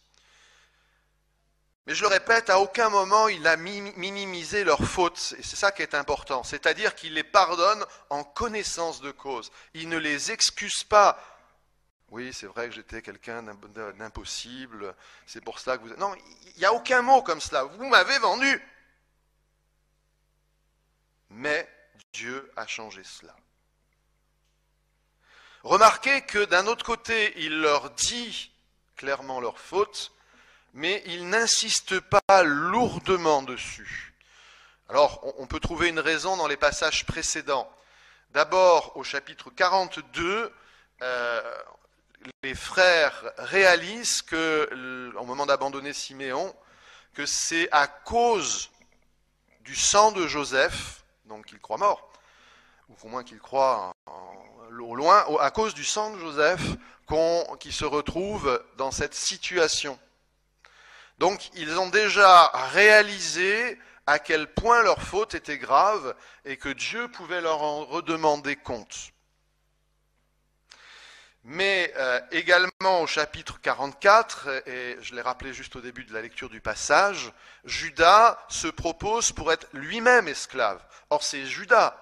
A: Mais je le répète, à aucun moment il a minimisé leur faute, et c'est ça qui est important, c'est-à-dire qu'il les pardonne en connaissance de cause. Il ne les excuse pas. Oui, c'est vrai que j'étais quelqu'un d'impossible, c'est pour cela que vous... Non, il n'y a aucun mot comme cela. Vous m'avez vendu. Mais Dieu a changé cela. Remarquez que d'un autre côté, il leur dit clairement leur faute, mais il n'insiste pas lourdement dessus. Alors, on peut trouver une raison dans les passages précédents. D'abord, au chapitre 42, les frères réalisent que, au moment d'abandonner Siméon, que c'est à cause du sang de Joseph, donc qu'il croit mort, ou au moins qu'il croit au loin, à cause du sang de Joseph, qui se retrouve dans cette situation. Donc ils ont déjà réalisé à quel point leur faute était grave et que Dieu pouvait leur en redemander compte. Mais également au chapitre 44, et je l'ai rappelé juste au début de la lecture du passage, Judas se propose pour être lui-même esclave. Or c'est Judas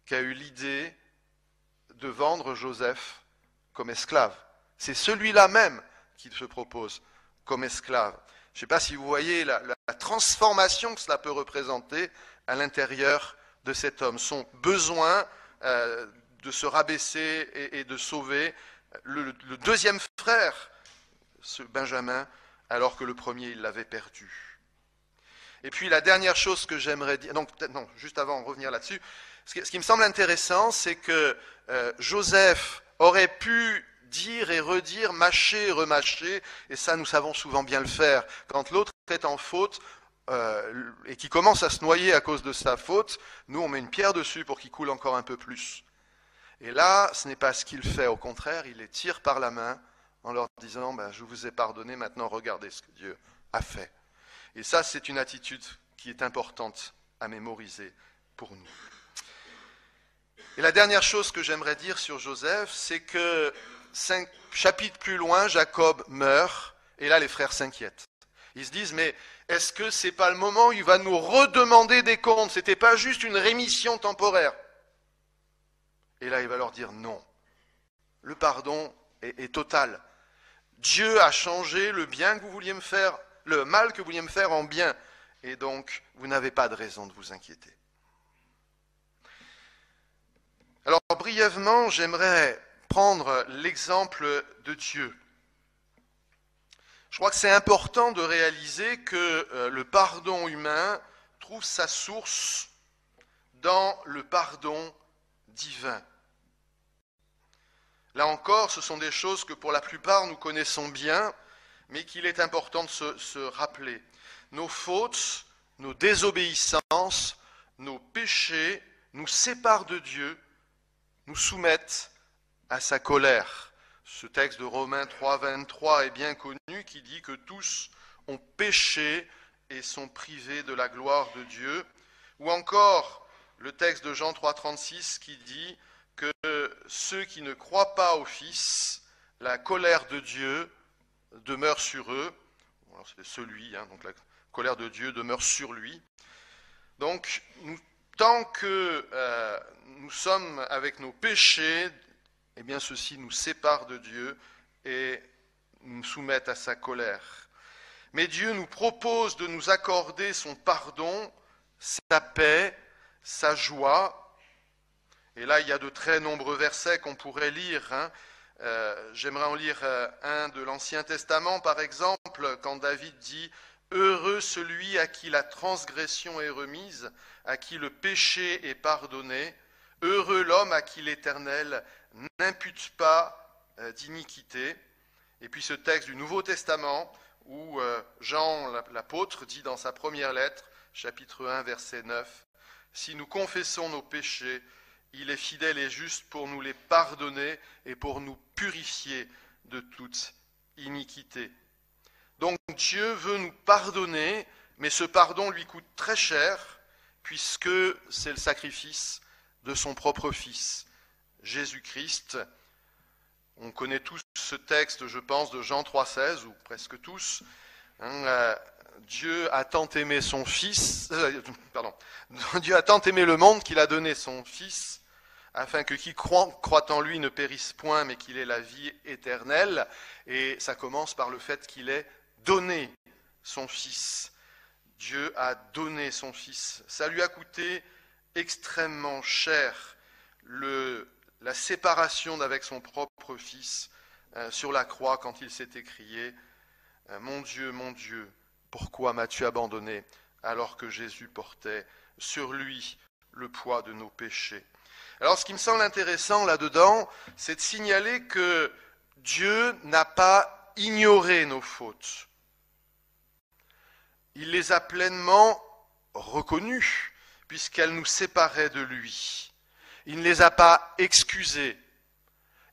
A: qui a eu l'idée de vendre Joseph comme esclave. C'est celui-là même qui se propose comme esclave. Je ne sais pas si vous voyez la transformation que cela peut représenter à l'intérieur de cet homme. Son besoin de se rabaisser et de sauver le deuxième frère, ce Benjamin, alors que le premier, il l'avait perdu. Et puis la dernière chose que j'aimerais dire, donc non, juste avant de revenir là-dessus, ce qui me semble intéressant, c'est que Joseph aurait pu dire et redire, mâcher et remâcher, et ça nous savons souvent bien le faire. Quand l'autre est en faute et qui commence à se noyer à cause de sa faute, nous on met une pierre dessus pour qu'il coule encore un peu plus. Et là, ce n'est pas ce qu'il fait, au contraire, il les tire par la main en leur disant je vous ai pardonné, maintenant regardez ce que Dieu a fait. Et ça, c'est une attitude qui est importante à mémoriser pour nous. Et la dernière chose que j'aimerais dire sur Joseph, c'est que 5 chapitres plus loin, Jacob meurt, et là les frères s'inquiètent. Ils se disent, mais est-ce que c'est pas le moment où il va nous redemander des comptes? C'était pas juste une rémission temporaire. Et là il va leur dire non. Le pardon est total. Dieu a changé le bien que vous vouliez me faire, le mal que vous vouliez me faire en bien. Et donc, vous n'avez pas de raison de vous inquiéter. Alors, brièvement, j'aimerais prendre l'exemple de Dieu. Je crois que c'est important de réaliser que le pardon humain trouve sa source dans le pardon divin. Là encore, ce sont des choses que pour la plupart nous connaissons bien, mais qu'il est important de se rappeler. Nos fautes, nos désobéissances, nos péchés nous séparent de Dieu, nous soumettent à sa colère. Ce texte de Romains 3, 23 est bien connu, qui dit que tous ont péché et sont privés de la gloire de Dieu. Ou encore le texte de Jean 3, 36 qui dit que ceux qui ne croient pas au Fils, la colère de Dieu demeure sur eux. Alors c'est celui, donc la colère de Dieu demeure sur lui. Donc, tant que nous sommes avec nos péchés, eh bien ceux-ci nous séparent de Dieu et nous soumettent à sa colère. Mais Dieu nous propose de nous accorder son pardon, sa paix, sa joie. Et là, il y a de très nombreux versets qu'on pourrait lire. J'aimerais en lire un de l'Ancien Testament, par exemple, quand David dit « Heureux celui à qui la transgression est remise, à qui le péché est pardonné. Heureux l'homme à qui l'Éternel n'impute pas d'iniquité. » Et puis ce texte du Nouveau Testament, où Jean, l'apôtre, dit dans sa première lettre, chapitre 1, verset 9, « Si nous confessons nos péchés, il est fidèle et juste pour nous les pardonner et pour nous purifier de toute iniquité. » Donc Dieu veut nous pardonner, mais ce pardon lui coûte très cher, puisque c'est le sacrifice de son propre Fils, Jésus-Christ. On connaît tous ce texte, je pense, de Jean 3,16, ou presque tous. Dieu a tant aimé son Fils, Dieu a tant aimé le monde qu'il a donné son Fils, afin que qui croit en lui ne périsse point, mais qu'il ait la vie éternelle. Et ça commence par le fait qu'il ait donné son Fils. Dieu a donné son Fils. Ça lui a coûté extrêmement cher, la séparation d'avec son propre Fils sur la croix quand il s'est écrié « Mon Dieu, pourquoi m'as-tu abandonné ?» alors que Jésus portait sur lui le poids de nos péchés. Alors ce qui me semble intéressant là-dedans, c'est de signaler que Dieu n'a pas ignoré nos fautes. Il les a pleinement reconnues, puisqu'elles nous séparaient de lui. Il ne les a pas excusées.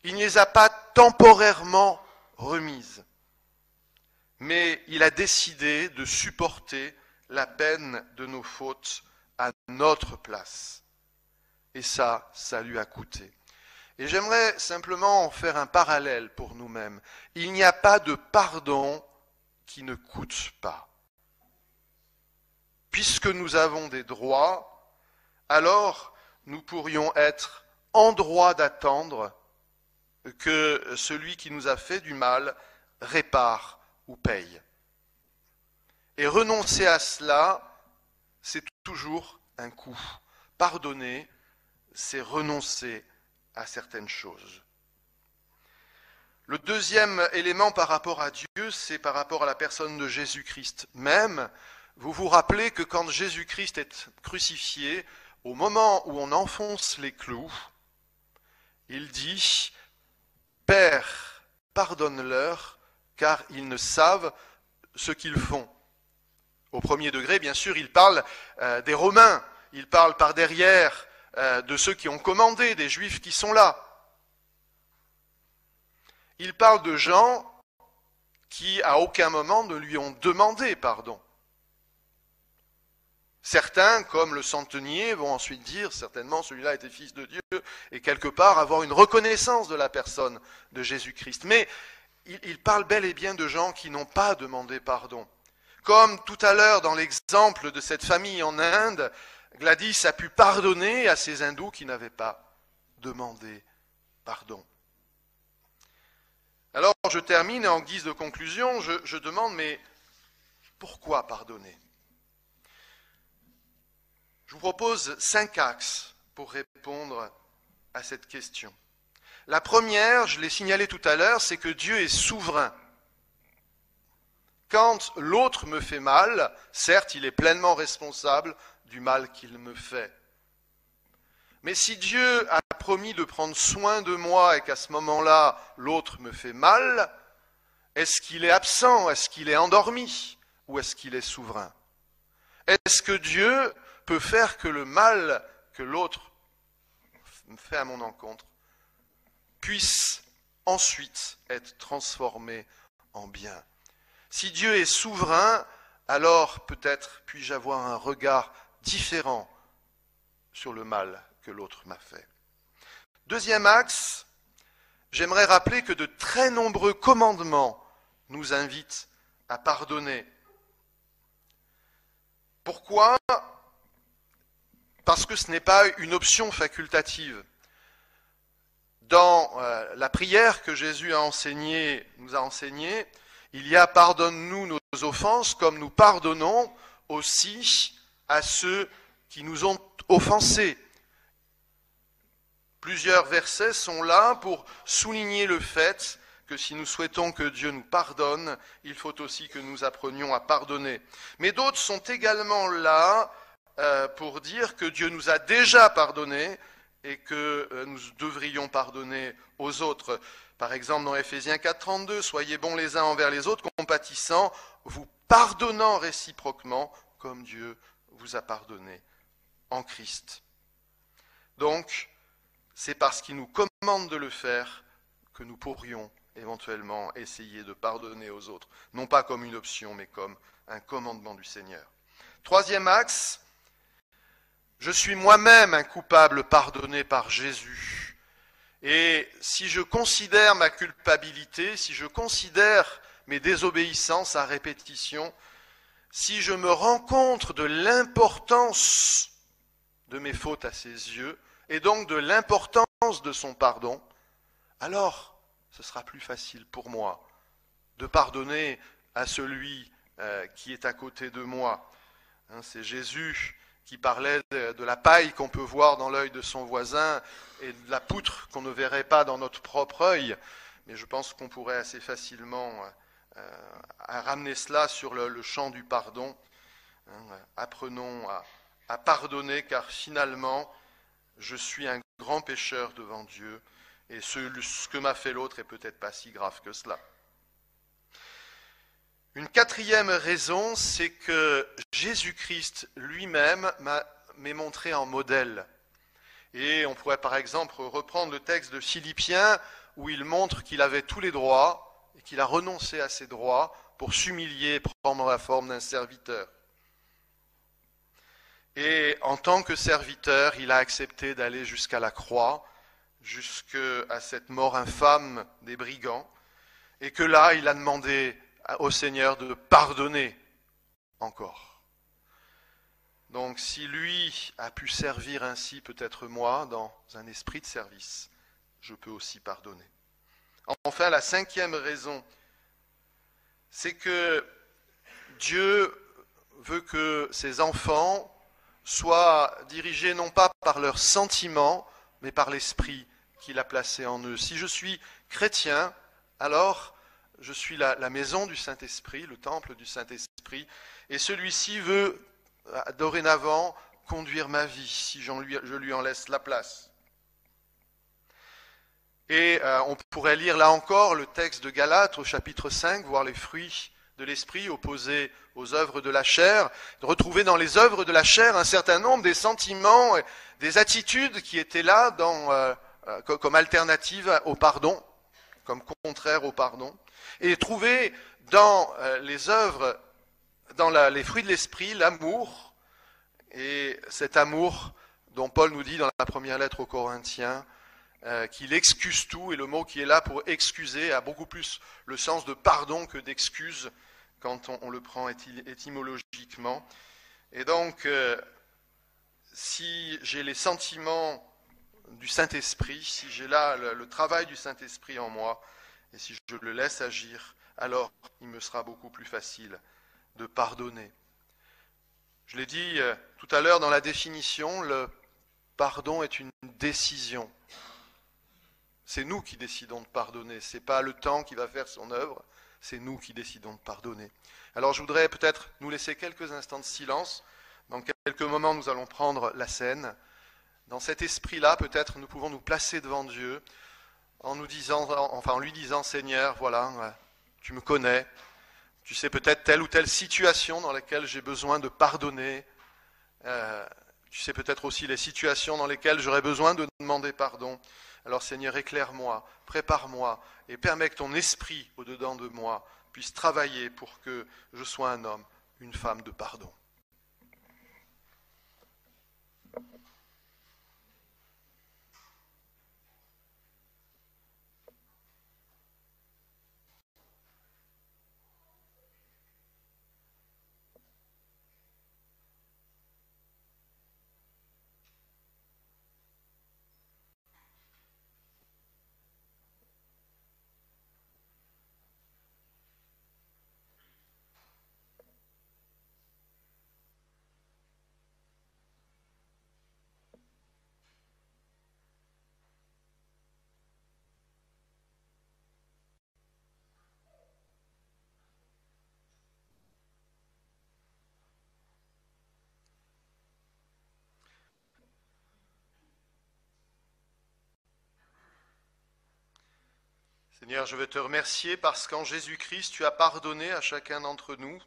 A: Il ne les a pas temporairement remises. Mais il a décidé de supporter la peine de nos fautes à notre place. Et ça lui a coûté. Et j'aimerais simplement faire un parallèle pour nous-mêmes. Il n'y a pas de pardon qui ne coûte pas. Puisque nous avons des droits, alors nous pourrions être en droit d'attendre que celui qui nous a fait du mal répare ou paye. Et renoncer à cela, c'est toujours un coût. Pardonner, c'est renoncer à certaines choses. Le deuxième élément par rapport à Dieu, c'est par rapport à la personne de Jésus-Christ même. Vous vous rappelez que quand Jésus-Christ est crucifié, au moment où on enfonce les clous, il dit « Père, pardonne-leur, car ils ne savent ce qu'ils font. » Au premier degré, bien sûr, il parle des Romains, il parle par derrière de ceux qui ont commandé, des Juifs qui sont là. Il parle de gens qui, à aucun moment, ne lui ont demandé pardon. Certains, comme le centenier, vont ensuite dire, certainement celui-là était fils de Dieu, et quelque part avoir une reconnaissance de la personne de Jésus-Christ. Mais il parle bel et bien de gens qui n'ont pas demandé pardon. Comme tout à l'heure dans l'exemple de cette famille en Inde, Gladys a pu pardonner à ces hindous qui n'avaient pas demandé pardon. Alors je termine et en guise de conclusion, je demande, mais pourquoi pardonner ? Je vous propose 5 axes pour répondre à cette question. La première, je l'ai signalé tout à l'heure, c'est que Dieu est souverain. Quand l'autre me fait mal, certes, il est pleinement responsable du mal qu'il me fait. Mais si Dieu a promis de prendre soin de moi et qu'à ce moment-là, l'autre me fait mal, est-ce qu'il est absent? Est-ce qu'il est endormi? Ou est-ce qu'il est souverain? Est-ce que Dieu peut faire que le mal que l'autre me fait à mon encontre puisse ensuite être transformé en bien? Si Dieu est souverain, alors peut-être puis-je avoir un regard différent sur le mal que l'autre m'a fait. Deuxième axe, j'aimerais rappeler que de très nombreux commandements nous invitent à pardonner. Pourquoi ? Parce que ce n'est pas une option facultative. Dans la prière que Jésus nous a enseignée, il y a « Pardonne-nous nos offenses comme nous pardonnons aussi à ceux qui nous ont offensés ». Plusieurs versets sont là pour souligner le fait que si nous souhaitons que Dieu nous pardonne, il faut aussi que nous apprenions à pardonner. Mais d'autres sont également là pour dire que Dieu nous a déjà pardonné et que nous devrions pardonner aux autres. Par exemple, dans Éphésiens 4,32, « Soyez bons les uns envers les autres, compatissants, vous pardonnant réciproquement, comme Dieu vous a pardonné en Christ. » Donc, c'est parce qu'il nous commande de le faire que nous pourrions éventuellement essayer de pardonner aux autres, non pas comme une option, mais comme un commandement du Seigneur. Troisième axe, je suis moi-même un coupable pardonné par Jésus. Et si je considère ma culpabilité, si je considère mes désobéissances à répétition, si je me rends compte de l'importance de mes fautes à ses yeux, et donc de l'importance de son pardon, alors ce sera plus facile pour moi de pardonner à celui qui est à côté de moi. C'est Jésus qui parlait de la paille qu'on peut voir dans l'œil de son voisin et de la poutre qu'on ne verrait pas dans notre propre œil. Mais je pense qu'on pourrait assez facilement ramener cela sur le champ du pardon. Apprenons à pardonner, car finalement, je suis un grand pécheur devant Dieu, et ce que m'a fait l'autre est peut-être pas si grave que cela. Une quatrième raison, c'est que Jésus-Christ lui-même m'est montré en modèle. Et on pourrait par exemple reprendre le texte de Philippiens, où il montre qu'il avait tous les droits, et qu'il a renoncé à ses droits pour s'humilier et prendre la forme d'un serviteur. Et en tant que serviteur, il a accepté d'aller jusqu'à la croix, jusqu'à cette mort infâme des brigands, et que là, il a demandé au Seigneur de pardonner encore. Donc si lui a pu servir ainsi, peut-être moi, dans un esprit de service, je peux aussi pardonner. Enfin, la cinquième raison, c'est que Dieu veut que ses enfants soient dirigés non pas par leurs sentiments, mais par l'esprit qu'il a placé en eux. Si je suis chrétien, alors je suis la maison du Saint-Esprit, le temple du Saint-Esprit, et celui-ci veut dorénavant conduire ma vie, si je lui en laisse la place. Et on pourrait lire là encore le texte de Galates au chapitre 5, voir les fruits de l'esprit opposés aux œuvres de la chair, de retrouver dans les œuvres de la chair un certain nombre des sentiments, des attitudes qui étaient là comme alternative au pardon, comme contraire au pardon, et trouver dans les œuvres, dans les fruits de l'esprit, l'amour, et cet amour dont Paul nous dit dans la première lettre aux Corinthiens, qu'il excuse tout, et le mot qui est là pour excuser a beaucoup plus le sens de pardon que d'excuse quand on le prend étymologiquement. Et donc, si j'ai les sentiments du Saint-Esprit, si j'ai là le travail du Saint-Esprit en moi, et si je le laisse agir, alors il me sera beaucoup plus facile de pardonner. Je l'ai dit tout à l'heure dans la définition, le pardon est une décision. C'est nous qui décidons de pardonner, ce n'est pas le temps qui va faire son œuvre, c'est nous qui décidons de pardonner. Alors je voudrais peut-être nous laisser quelques instants de silence. Dans quelques moments, nous allons prendre la scène. Dans cet esprit-là, peut-être nous pouvons nous placer devant Dieu en lui disant, Seigneur, voilà, tu me connais, tu sais peut-être telle ou telle situation dans laquelle j'ai besoin de pardonner. Tu sais peut-être aussi les situations dans lesquelles j'aurais besoin de demander pardon. Alors Seigneur, éclaire-moi, prépare-moi et permets que ton esprit au-dedans de moi puisse travailler pour que je sois un homme, une femme de pardon. Seigneur, je veux te remercier parce qu'en Jésus-Christ, tu as pardonné à chacun d'entre nous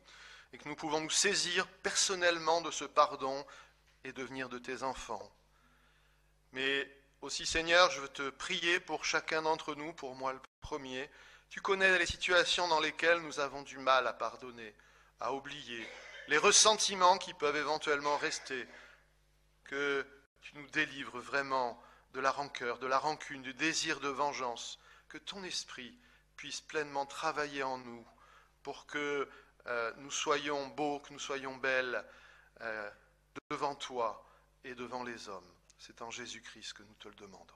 A: et que nous pouvons nous saisir personnellement de ce pardon et devenir de tes enfants. Mais aussi, Seigneur, je veux te prier pour chacun d'entre nous, pour moi le premier. Tu connais les situations dans lesquelles nous avons du mal à pardonner, à oublier, les ressentiments qui peuvent éventuellement rester, que tu nous délivres vraiment de la rancœur, de la rancune, du désir de vengeance, que ton esprit puisse pleinement travailler en nous pour que nous soyons beaux, que nous soyons belles devant toi et devant les hommes. C'est en Jésus-Christ que nous te le demandons.